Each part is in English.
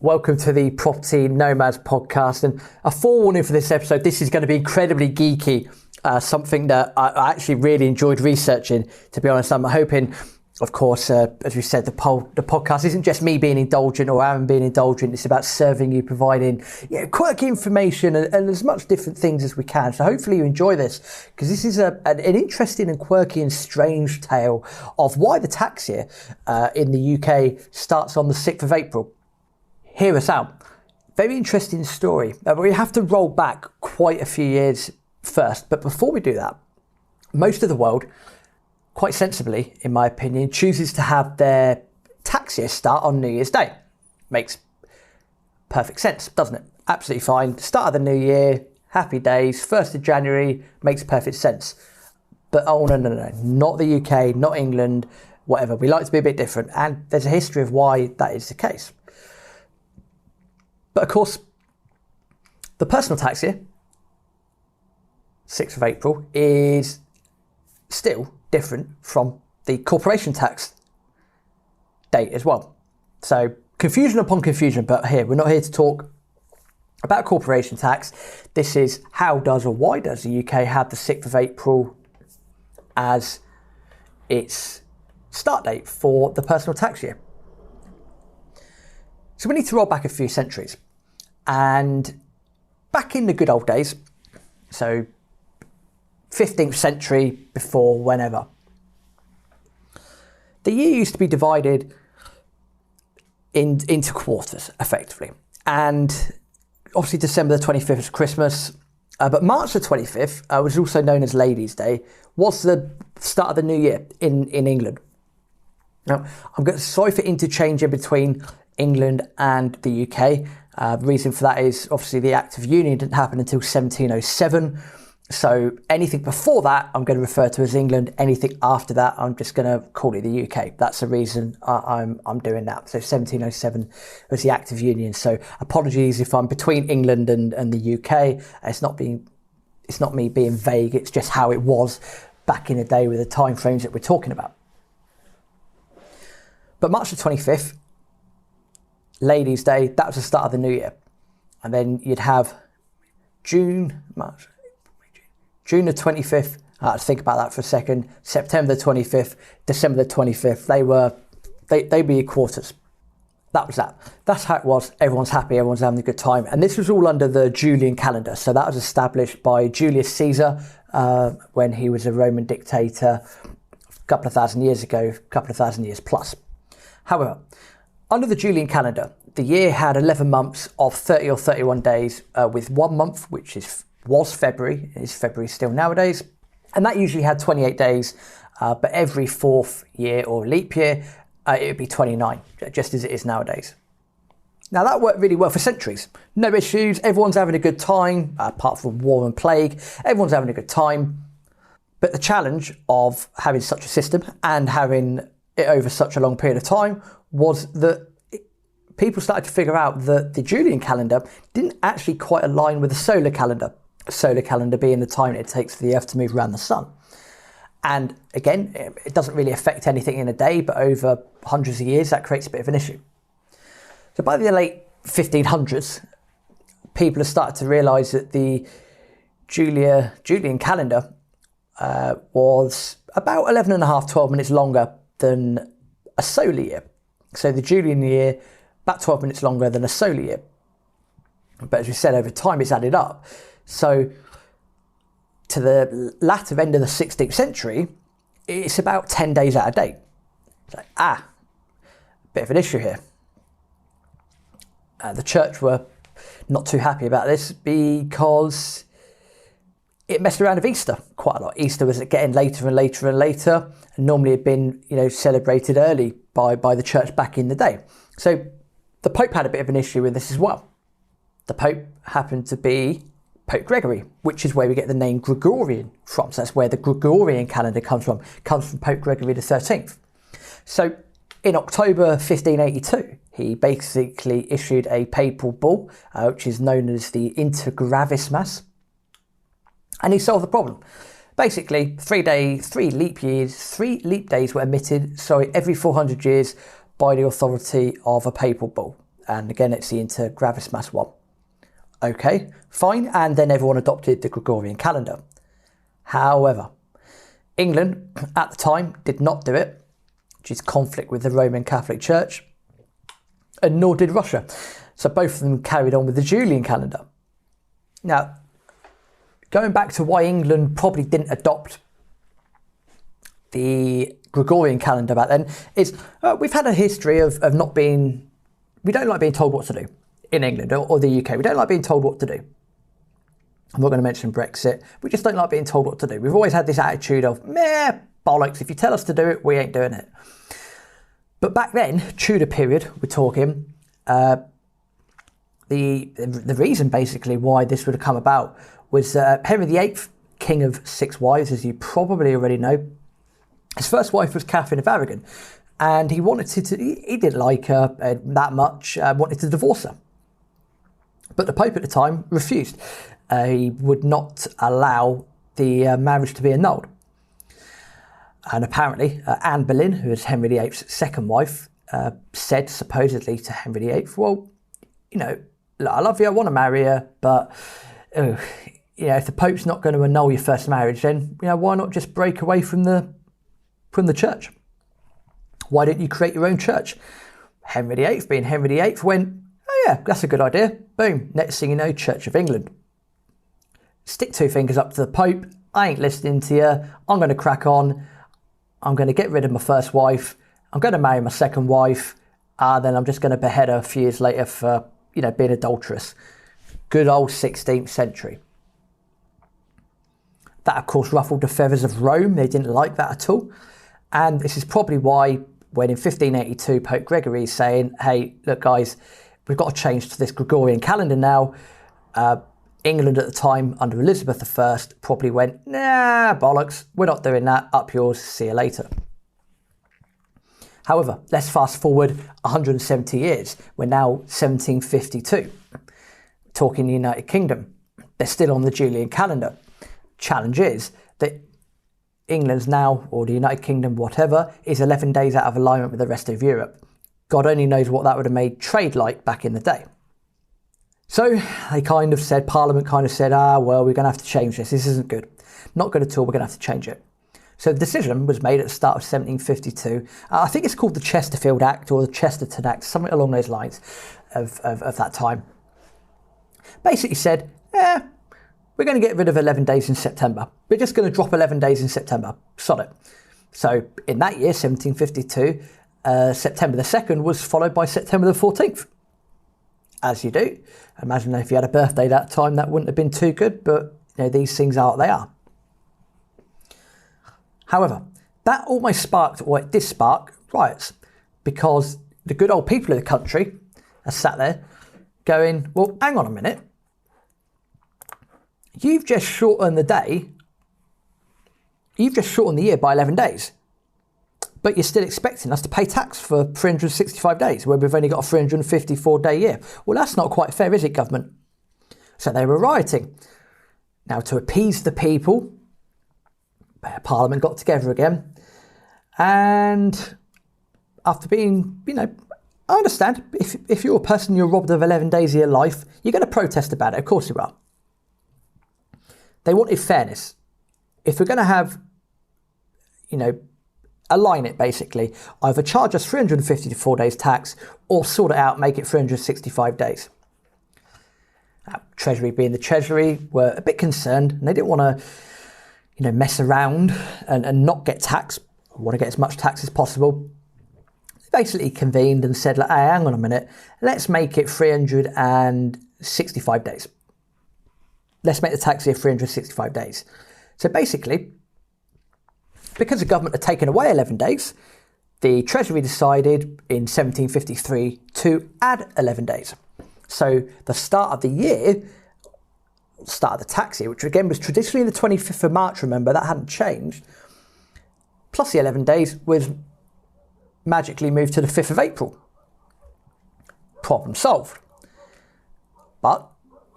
Welcome to the Property Nomads podcast, and a forewarning for this episode. This is going to be incredibly geeky, something that I actually really enjoyed researching, to be honest. I'm hoping, of course, as we said, the podcast isn't just me being indulgent or Aaron being indulgent. It's about serving you, providing quirky information and as much different things as we can. So hopefully you enjoy this, because this is an interesting and quirky and strange tale of why the tax year in the UK starts on the 6th of April. Hear us out. Very interesting story. We have to roll back quite a few years first, but before we do that, most of the world, quite sensibly, in my opinion, chooses to have their tax year start on New Year's Day. Makes perfect sense, doesn't it? Absolutely fine. Start of the new year, happy days, 1st of January, makes perfect sense. But oh no, not the UK, not England, whatever. We like to be a bit different, and there's a history of why that is the case. But of course, the personal tax year, 6th of April, is still different from the corporation tax date as well. So confusion upon confusion, but here, we're not here to talk about corporation tax. This is how does or why does the UK have the 6th of April as its start date for the personal tax year. So we need to roll back a few centuries, and back in the good old days, so 15th century before whenever, the year used to be divided into quarters, effectively. And obviously December the 25th is Christmas, but March the 25th, which is also known as Ladies' Day, was the start of the new year in England. Now, sorry for interchanging between England and the UK. The reason for that is obviously the Act of Union didn't happen until 1707. So anything before that, I'm going to refer to as England. Anything after that, I'm just going to call it the UK. That's the reason I'm doing that. So 1707 was the Act of Union. So apologies if I'm between England and the UK. It's not me being vague. It's just how it was back in the day with the time frames that we're talking about. But March the 25th, Ladies' Day, that was the start of the new year. And then you'd have June the 25th, I had to think about that for a second, September the 25th, December the 25th, they'd be your quarters. That was that. That's how it was. Everyone's happy, everyone's having a good time. And this was all under the Julian calendar. So that was established by Julius Caesar when he was a Roman dictator a couple of thousand years ago, a couple of thousand years plus. However, under the Julian calendar, the year had 11 months of 30 or 31 days, with 1 month, which was February, is February still nowadays, and that usually had 28 days, but every fourth year or leap year, it would be 29, just as it is nowadays. Now that worked really well for centuries. No issues, everyone's having a good time, apart from war and plague, everyone's having a good time. But the challenge of having such a system and having it over such a long period of time was that people started to figure out that the Julian calendar didn't actually quite align with the solar calendar. The solar calendar being the time it takes for the Earth to move around the sun. And again, it doesn't really affect anything in a day, but over hundreds of years, that creates a bit of an issue. So by the late 1500s, people have started to realise that the Julian calendar was about 11 and a half, 12 minutes longer than a solar year. So the Julian year, about 12 minutes longer than a solar year. But as we said, over time, it's added up. So to the latter end of the 16th century, it's about 10 days out of date. It's like, bit of an issue here. The church were not too happy about this because it messed around with Easter quite a lot. Easter was getting later and later and later, and normally had been, celebrated early by the church back in the day. So the Pope had a bit of an issue with this as well. The Pope happened to be Pope Gregory, which is where we get the name Gregorian from. So that's where the Gregorian calendar comes from. It comes from Pope Gregory the 13th. So in October 1582, he basically issued a papal bull, which is known as the Inter Gravis Mass, and he solved the problem. Basically, 3 leap days were omitted, every 400 years by the authority of a papal bull. And again, it's the inter gravis mass one. Okay, fine. And then everyone adopted the Gregorian calendar. However, England at the time did not do it, which is conflict with the Roman Catholic Church, and nor did Russia. So both of them carried on with the Julian calendar. Now, going back to why England probably didn't adopt the Gregorian calendar back then, is we've had a history of not being, we don't like being told what to do in England or the UK. We don't like being told what to do. I'm not going to mention Brexit. We just don't like being told what to do. We've always had this attitude of, meh, bollocks, if you tell us to do it, we ain't doing it. But back then, Tudor period, we're talking, the reason basically why this would have come about was Henry VIII, king of 6 wives, as you probably already know. His first wife was Catherine of Aragon, and he wanted to he didn't like her that much, wanted to divorce her. But the Pope at the time refused. He would not allow the marriage to be annulled. And apparently, Anne Boleyn, who was Henry VIII's second wife, said supposedly to Henry VIII, well, you know, I love you, I want to marry her, but you know, if the Pope's not going to annul your first marriage, then you know, why not just break away from the church? Why don't you create your own church? Henry VIII, being Henry VIII, went, oh yeah, that's a good idea. Boom, next thing you know, Church of England. Stick 2 fingers up to the Pope. I ain't listening to you. I'm going to crack on. I'm going to get rid of my first wife. I'm going to marry my second wife. Then I'm just going to behead her a few years later for, you know, being adulterous. Good old 16th century. That, of course, ruffled the feathers of Rome. They didn't like that at all. And this is probably why, when in 1582, Pope Gregory is saying, hey, look, guys, we've got to change to this Gregorian calendar now. England at the time, under Elizabeth I, probably went, nah, bollocks, we're not doing that, up yours, see you later. However, let's fast forward 170 years. We're now 1752. Talking the United Kingdom. They're still on the Julian calendar. Challenge is that England's now, or the United Kingdom, whatever, is 11 days out of alignment with the rest of Europe. God only knows what that would have made trade like back in the day. So they kind of said, Parliament kind of said, well, we're going to have to change this. This isn't good. Not good at all. We're going to have to change it. So the decision was made at the start of 1752. I think it's called the Chesterfield Act or the Chesterton Act, something along those lines of that time. Basically said, we're going to get rid of 11 days in September. We're just going to drop 11 days in September. Sod it. So in that year, 1752, September the 2nd was followed by September the 14th. As you do. Imagine if you had a birthday that time, that wouldn't have been too good, but you know, these things are what they are. However, that almost sparked, or it did spark, riots, because the good old people of the country are sat there going, well, hang on a minute. You've just shortened the day, you've just shortened the year by 11 days, but you're still expecting us to pay tax for 365 days, where we've only got a 354-day year. Well, that's not quite fair, is it, government? So they were rioting. Now, to appease the people, Parliament got together again, and after being, you know, I understand, if you're a person, you're robbed of 11 days of your life, you're going to protest about it, of course you are. They wanted fairness. If we're going to have, you know, align it basically, either charge us 354 days tax or sort it out, make it 365 days. Treasury being the Treasury were a bit concerned, and they didn't want to, you know, mess around and not get tax, want to get as much tax as possible. They basically convened and said, like, hey, hang on a minute, let's make it 365 days. Let's make the tax year 365 days. So basically, because the government had taken away 11 days, the Treasury decided in 1753 to add 11 days. So the start of the year, start of the tax year, which again was traditionally the 25th of March, remember, that hadn't changed, plus the 11 days was magically moved to the 5th of April. Problem solved. But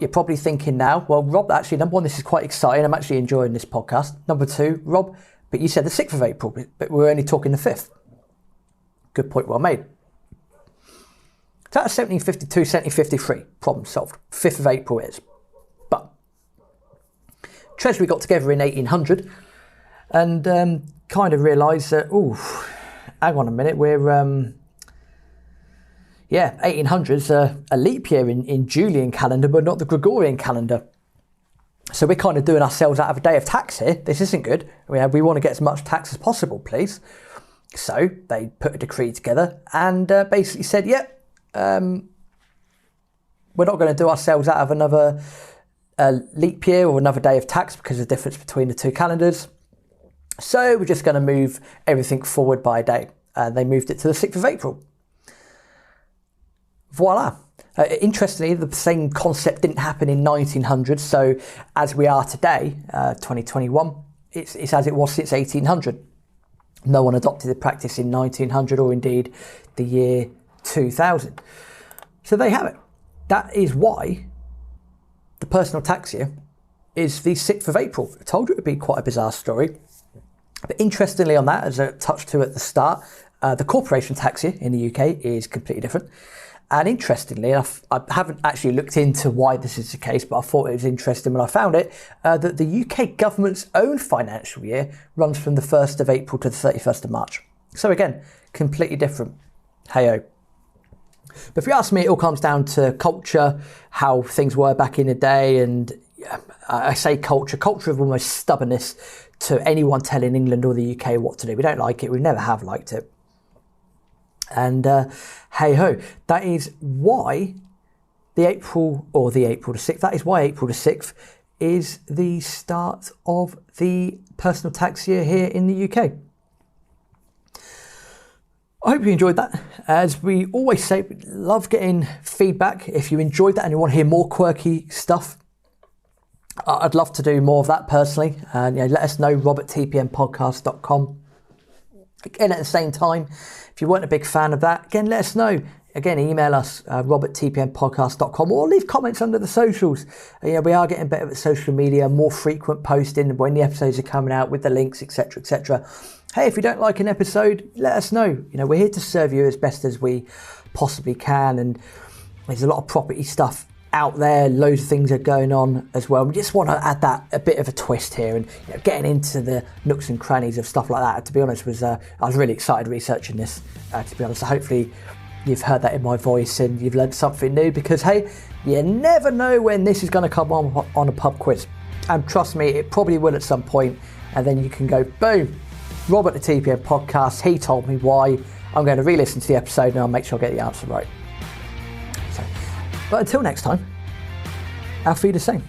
you're probably thinking now, well, Rob, actually, number one, this is quite exciting. I'm actually enjoying this podcast. Number two, Rob, but you said the 6th of April, but we're only talking the 5th. Good point, well made. So that's 1752, 1753, problem solved. 5th of April is. But Treasury got together in 1800 and kind of realised that, hang on a minute, we're, 1800's a leap year in Julian calendar, but not the Gregorian calendar. So we're kind of doing ourselves out of a day of tax here. This isn't good. We want to get as much tax as possible, please. So they put a decree together and basically said, we're not going to do ourselves out of another leap year or another day of tax because of the difference between the two calendars. So we're just going to move everything forward by a day. They moved it to the 6th of April. Voila. Interestingly, the same concept didn't happen in 1900. So as we are today, 2021, it's as it was since 1800. No one adopted the practice in 1900 or indeed the year 2000. So there you have it. That is why the personal tax year is the 6th of April. I told you it would be quite a bizarre story. But interestingly on that, as I touched to at the start, the corporation tax year in the UK is completely different. And interestingly, I haven't actually looked into why this is the case, but I thought it was interesting when I found it, that the UK government's own financial year runs from the 1st of April to the 31st of March. So again, completely different. Hey-oh. But if you ask me, it all comes down to culture, how things were back in the day, and I say culture of almost stubbornness to anyone telling England or the UK what to do. We don't like it. We never have liked it. And hey-ho, that is why April the 6th, that is why April the 6th is the start of the personal tax year here in the UK. I hope you enjoyed that. As we always say, we love getting feedback. If you enjoyed that and you want to hear more quirky stuff, I'd love to do more of that personally. And let us know, robert@tpmpodcast.com. Again, at the same time, if you weren't a big fan of that, again, let us know. Again, email us, robert@tpmpodcast.com, or leave comments under the socials. We are getting better at social media, more frequent posting when the episodes are coming out with the links, etc., etc. Hey, if you don't like an episode, let us know. We're here to serve you as best as we possibly can, and there's a lot of property stuff out there. Loads of things are going on as well. We just want to add that a bit of a twist here, and getting into the nooks and crannies of stuff like that. To be honest, I was really excited researching this. To be honest, so hopefully you've heard that in my voice and you've learned something new. Because hey, you never know when this is going to come on a pub quiz, and trust me, it probably will at some point. And then you can go boom. Robert the TPM podcast, he told me why. I'm going to re-listen to the episode and I'll make sure I get the answer right. But until next time, I'll feel the same.